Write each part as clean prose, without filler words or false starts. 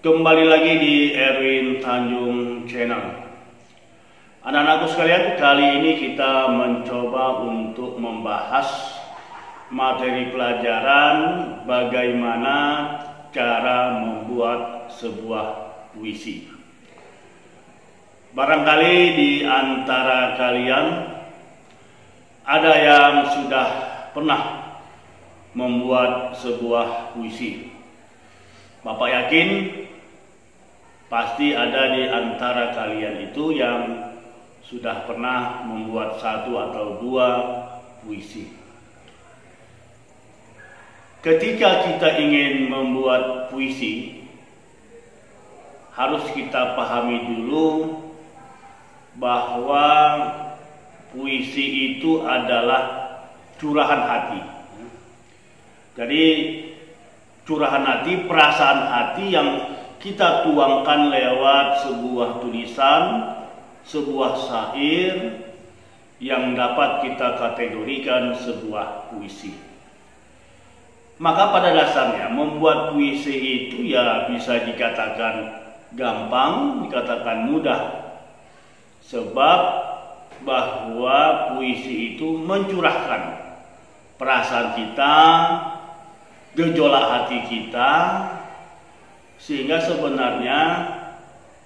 Kembali lagi di Erwin Tanjung Channel. Anak-anakku sekalian, kali ini kita mencoba untuk membahas materi pelajaran bagaimana cara membuat sebuah puisi. Barangkali di antara kalian ada yang sudah pernah membuat sebuah puisi. Bapak yakin pasti ada di antara kalian itu yang sudah pernah membuat satu atau dua puisi. Ketika kita ingin membuat puisi, harus kita pahami dulu bahwa puisi itu adalah curahan hati. Jadi curahan hati, perasaan hati yang kita tuangkan lewat sebuah tulisan, sebuah syair yang dapat kita kategorikan sebuah puisi. Maka pada dasarnya membuat puisi itu ya bisa dikatakan gampang, dikatakan mudah. Sebab bahwa puisi itu mencurahkan perasaan kita, gejolak hati kita, sehingga sebenarnya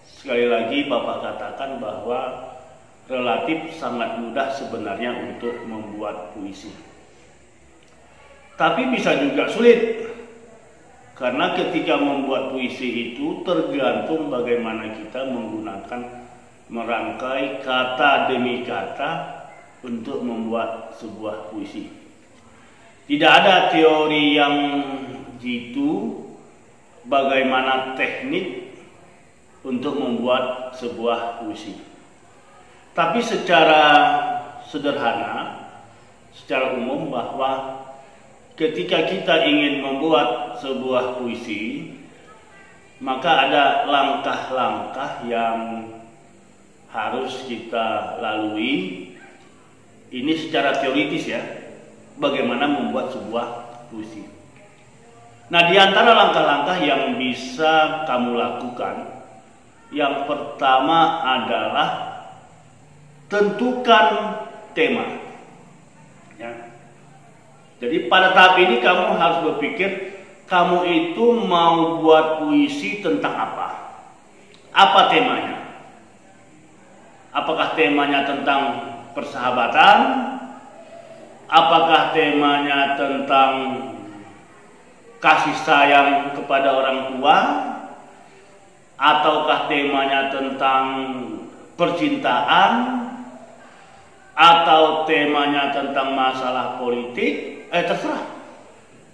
sekali lagi Bapak katakan bahwa relatif sangat mudah sebenarnya untuk membuat puisi. Tapi bisa juga sulit, karena ketika membuat puisi itu tergantung bagaimana kita menggunakan merangkai kata demi kata untuk membuat sebuah puisi. Tidak ada teori yang jitu bagaimana teknik untuk membuat sebuah puisi. Tapi secara sederhana, secara umum bahwa ketika kita ingin membuat sebuah puisi, maka ada langkah-langkah yang harus kita lalui. Ini secara teoritis ya, bagaimana membuat sebuah puisi. Nah, di antara langkah-langkah yang bisa kamu lakukan, yang pertama adalah tentukan tema. Ya. Jadi pada tahap ini kamu harus berpikir, kamu itu mau buat puisi tentang apa? Apa temanya? Apakah temanya tentang persahabatan? Apakah temanya tentang kasih sayang kepada orang tua? Ataukah temanya tentang percintaan? Atau temanya tentang masalah politik? Terserah.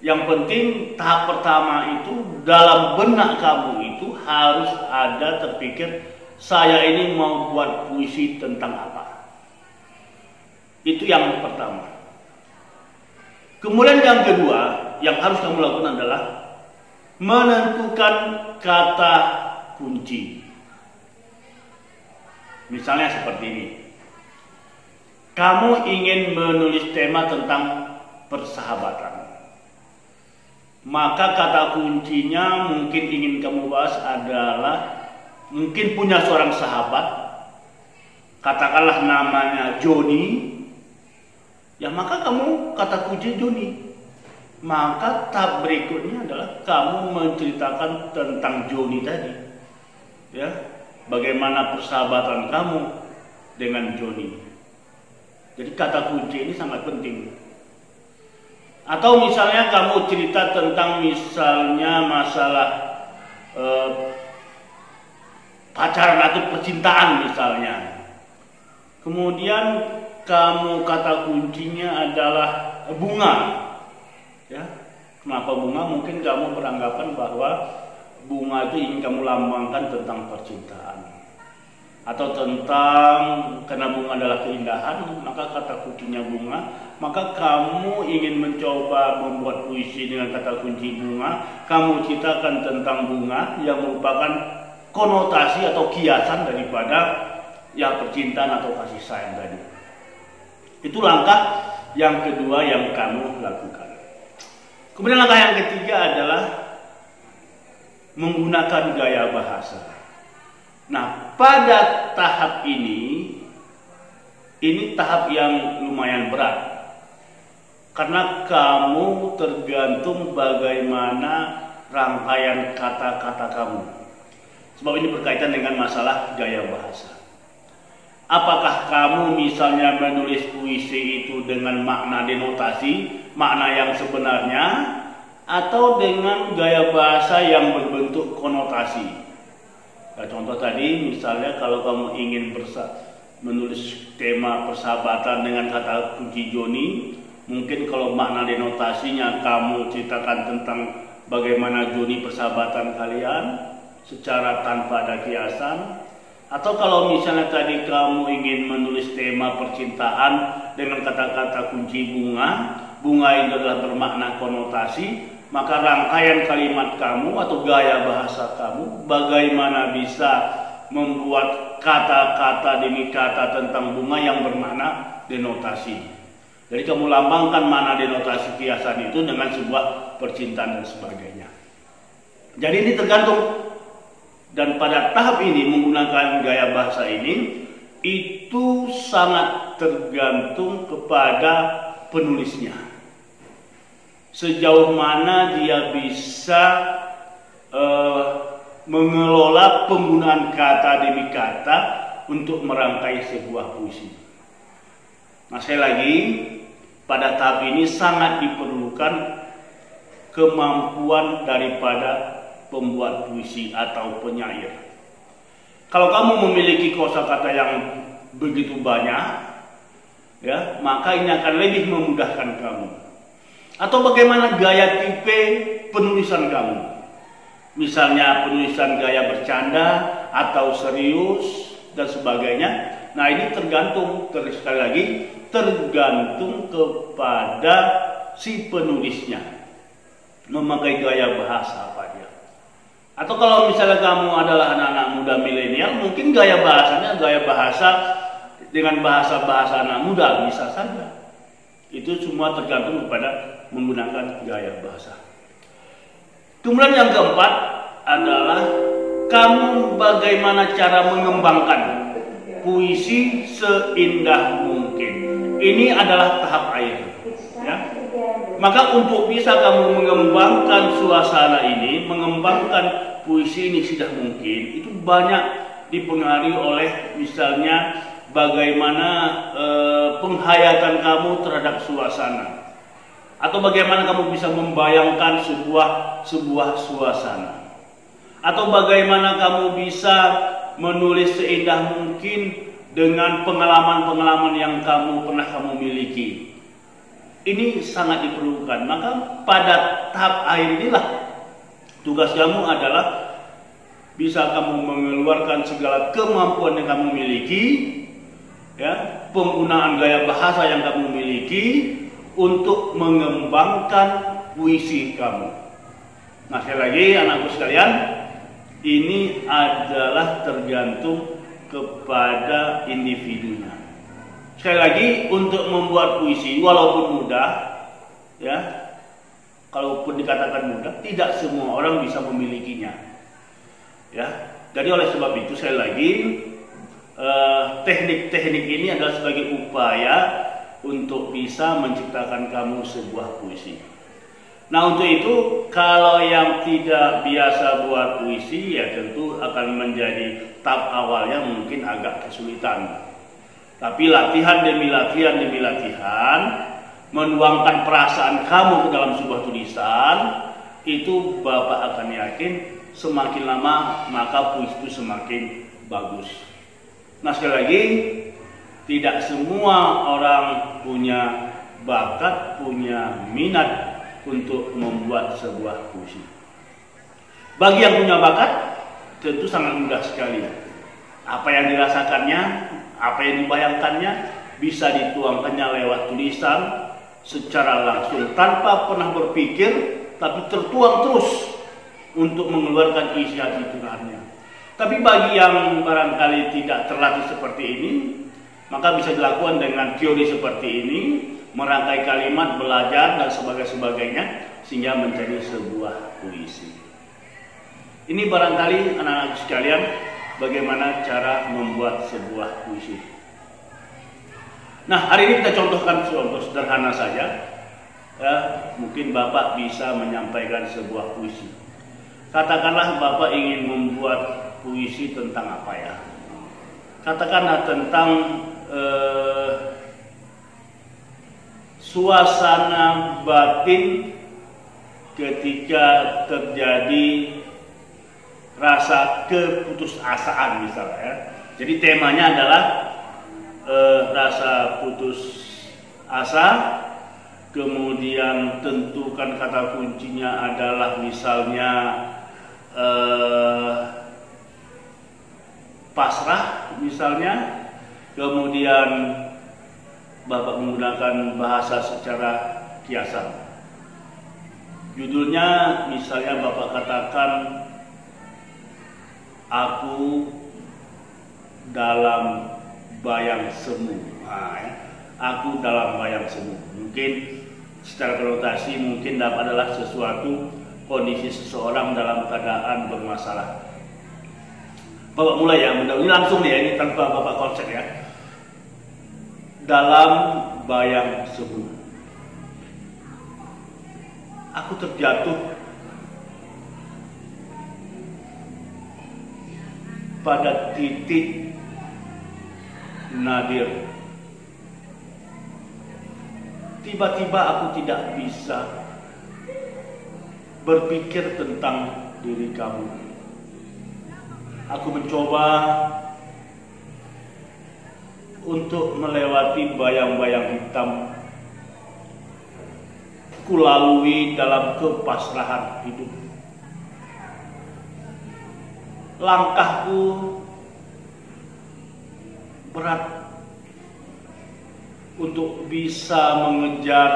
Yang penting tahap pertama itu dalam benak kamu itu harus ada terpikir, saya ini mau buat puisi tentang apa. Itu yang pertama. Kemudian yang kedua yang harus kamu lakukan adalah menentukan kata kunci. Misalnya seperti ini. Kamu ingin menulis tema tentang persahabatan. Maka kata kuncinya mungkin ingin kamu bahas adalah mungkin punya seorang sahabat, katakanlah namanya Joni. Ya maka kamu kata kunci Joni. Maka tahap berikutnya adalah kamu menceritakan tentang Joni tadi. Ya, bagaimana persahabatan kamu dengan Joni. Jadi kata kunci ini sangat penting. Atau misalnya kamu cerita tentang misalnya masalah pacaran atau percintaan misalnya. Kemudian kamu kata kuncinya adalah bunga. Ya. Kenapa bunga? Mungkin kamu beranggapan bahwa bunga itu ingin kamu lambangkan tentang percintaan. Atau tentang, karena bunga adalah keindahan, maka kata kuncinya bunga. Maka kamu ingin mencoba membuat puisi dengan kata kunci bunga. Kamu ceritakan tentang bunga yang merupakan konotasi atau kiasan daripada ya percintaan atau kasih sayang tadi. Itu langkah yang kedua yang kamu lakukan. Kemudian langkah yang ketiga adalah menggunakan gaya bahasa. Nah, pada tahap ini tahap yang lumayan berat. Karena kamu tergantung bagaimana rangkaian kata-kata kamu. Sebab ini berkaitan dengan masalah gaya bahasa. Apakah kamu misalnya menulis puisi itu dengan makna denotasi, makna yang sebenarnya, atau dengan gaya bahasa yang berbentuk konotasi? Nah, contoh tadi misalnya kalau kamu ingin menulis tema persahabatan dengan kata kunci Joni, mungkin kalau makna denotasinya kamu ceritakan tentang bagaimana Joni persahabatan kalian secara tanpa ada kiasan. Atau kalau misalnya tadi kamu ingin menulis tema percintaan dengan kata-kata kunci bunga, bunga itu adalah bermakna konotasi, maka rangkaian kalimat kamu atau gaya bahasa kamu bagaimana bisa membuat kata-kata demi kata tentang bunga yang bermakna denotasi. Jadi kamu lambangkan makna denotasi kiasan itu dengan sebuah percintaan dan sebagainya. Jadi ini tergantung, dan pada tahap ini menggunakan gaya bahasa ini itu sangat tergantung kepada penulisnya. Sejauh mana dia bisa mengelola penggunaan kata demi kata untuk merangkai sebuah puisi. Nah, sekali lagi, pada tahap ini sangat diperlukan kemampuan daripada pembuat puisi atau penyair. Kalau kamu memiliki kosakata yang begitu banyak, ya, maka ini akan lebih memudahkan kamu. Atau bagaimana gaya tipe penulisan kamu? Misalnya penulisan gaya bercanda atau serius dan sebagainya. Nah, ini tergantung, sekali lagi, tergantung kepada si penulisnya memakai gaya bahasa apa dia. Atau kalau misalnya kamu adalah anak-anak muda milenial, mungkin gaya bahasanya gaya bahasa dengan bahasa-bahasa anak muda bisa saja. Itu semua tergantung kepada menggunakan gaya bahasa. Kemudian yang keempat adalah kamu bagaimana cara mengembangkan puisi seindah mungkin. Ini adalah tahap akhir, ya. Maka untuk bisa kamu mengembangkan suasana ini, mengembangkan puisi ini sedah mungkin, itu banyak dipengaruhi oleh misalnya bagaimana penghayatan kamu terhadap suasana, atau bagaimana kamu bisa membayangkan sebuah suasana, atau bagaimana kamu bisa menulis seindah mungkin dengan pengalaman-pengalaman yang kamu miliki. Ini sangat diperlukan. Maka pada tahap akhir inilah tugas kamu adalah bisa kamu mengeluarkan segala kemampuan yang kamu miliki, ya, penggunaan gaya bahasa yang kamu miliki untuk mengembangkan puisi kamu. Nah, sekali lagi anakku sekalian, ini adalah tergantung kepada individunya. Sekali lagi, untuk membuat puisi walaupun mudah, ya, kalaupun dikatakan mudah, tidak semua orang bisa memilikinya, ya. Jadi oleh sebab itu sekali lagi teknik-teknik ini adalah sebagai upaya untuk bisa menciptakan kamu sebuah puisi. Nah, untuk itu kalau yang tidak biasa buat puisi, ya tentu akan menjadi tahap awalnya mungkin agak kesulitan. Tapi latihan demi latihan menuangkan perasaan kamu ke dalam sebuah tulisan, itu Bapak akan yakin semakin lama maka puisi itu semakin bagus. Nah, sekali lagi, tidak semua orang punya bakat, punya minat untuk membuat sebuah puisi. Bagi yang punya bakat, tentu sangat mudah sekali. Apa yang dirasakannya, apa yang dibayangkannya, bisa dituangkannya lewat tulisan secara langsung tanpa pernah berpikir, tapi tertuang terus untuk mengeluarkan isi hati Tuhannya. Tapi bagi yang barangkali tidak terlatih seperti ini, maka bisa dilakukan dengan teori seperti ini, merangkai kalimat, belajar dan sebagainya, sehingga menjadi sebuah puisi. Ini barangkali anak-anak sekalian bagaimana cara membuat sebuah puisi. Nah, hari ini kita contohkan contoh sederhana saja. Ya, mungkin Bapak bisa menyampaikan sebuah puisi. Katakanlah Bapak ingin membuat puisi tentang apa ya? Katakanlah tentang suasana batin ketika terjadi rasa keputusasaan misalnya ya. Jadi temanya adalah rasa putus asa, kemudian tentukan kata kuncinya adalah misalnya pasrah misalnya, kemudian Bapak menggunakan bahasa secara kiasan. Judulnya misalnya Bapak katakan aku dalam bayang semu. Nah, ya. Aku dalam bayang semu. Mungkin secara konotasi mungkin dapat adalah sesuatu kondisi seseorang dalam keadaan bermasalah. Bapak mulai ya, ini langsung ya, ini tanpa Bapak konsep ya. Dalam bayang semu. Aku terjatuh pada titik nadir. Tiba-tiba aku tidak bisa berpikir tentang diri kamu. Aku mencoba untuk melewati bayang-bayang hitam. Kulalui dalam kepasrahan hidup. Langkahku berat untuk bisa mengejar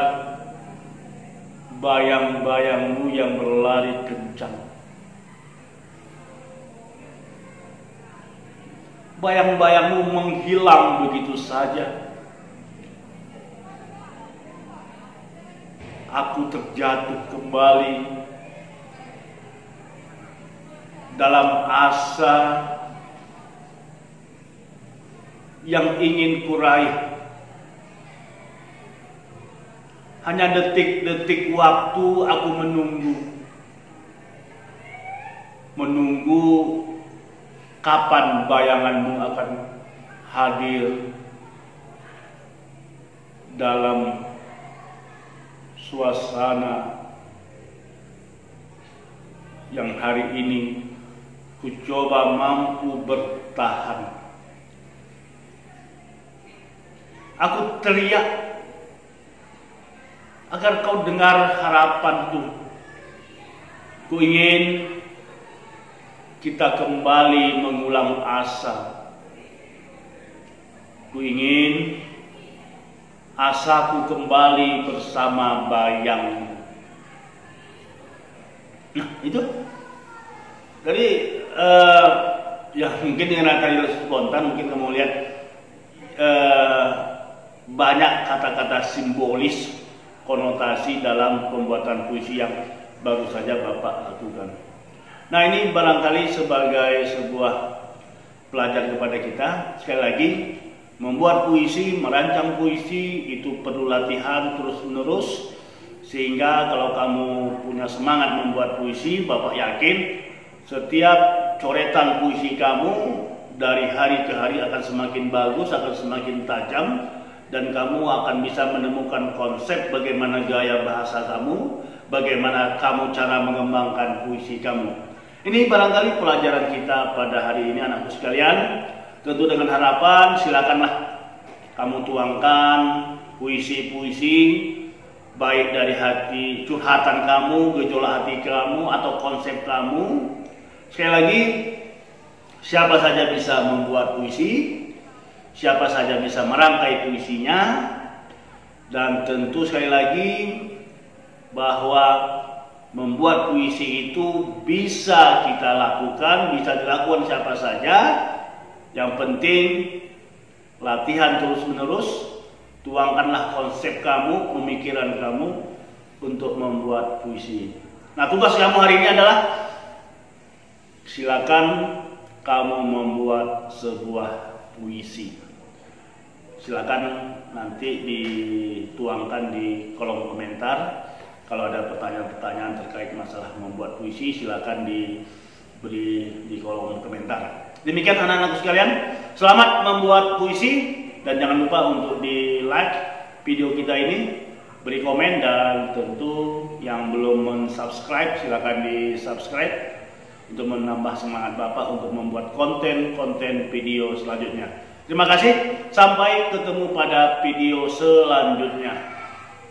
bayang-bayangmu yang berlari kencang. Bayang-bayangmu menghilang begitu saja. Aku terjatuh kembali dalam asa yang ingin kuraih. Hanya detik-detik waktu aku menunggu kapan bayanganmu akan hadir dalam suasana yang hari ini ku coba mampu bertahan. Aku teriak agar kau dengar harapanku. Ku ingin kita kembali mengulang asa. Ku ingin asaku kembali bersama bayangmu. Nah itu. Jadi ya mungkin dengan tadi spontan mungkin kamu lihat banyak kata-kata simbolis konotasi dalam pembuatan puisi yang baru saja Bapak lakukan. Nah ini barangkali sebagai sebuah pelajaran kepada kita. Sekali lagi, membuat puisi, merancang puisi itu perlu latihan terus-menerus. Sehingga kalau kamu punya semangat membuat puisi, Bapak yakin setiap coretan puisi kamu dari hari ke hari akan semakin bagus, akan semakin tajam. Dan kamu akan bisa menemukan konsep bagaimana gaya bahasa kamu, bagaimana kamu cara mengembangkan puisi kamu. Ini barangkali pelajaran kita pada hari ini anakku sekalian. Tentu dengan harapan silakanlah kamu tuangkan puisi-puisi baik dari hati curhatan kamu, gejolak hati kamu atau konsep kamu. Sekali lagi, siapa saja bisa membuat puisi. Siapa saja bisa merangkai puisinya, dan tentu sekali lagi bahwa membuat puisi itu bisa kita lakukan, bisa dilakukan siapa saja. Yang penting latihan terus-menerus, tuangkanlah konsep kamu, pemikiran kamu untuk membuat puisi. Nah tugas kamu hari ini adalah silakan kamu membuat sebuah puisi. Silakan nanti dituangkan di kolom komentar. Kalau ada pertanyaan-pertanyaan terkait masalah membuat puisi, silakan diberi di kolom komentar. Demikian anak-anakku sekalian, selamat membuat puisi dan jangan lupa untuk di like video kita ini, beri komen, dan tentu yang belum mensubscribe silakan di subscribe untuk menambah semangat Bapak untuk membuat konten-konten video selanjutnya. Terima kasih, sampai ketemu pada video selanjutnya.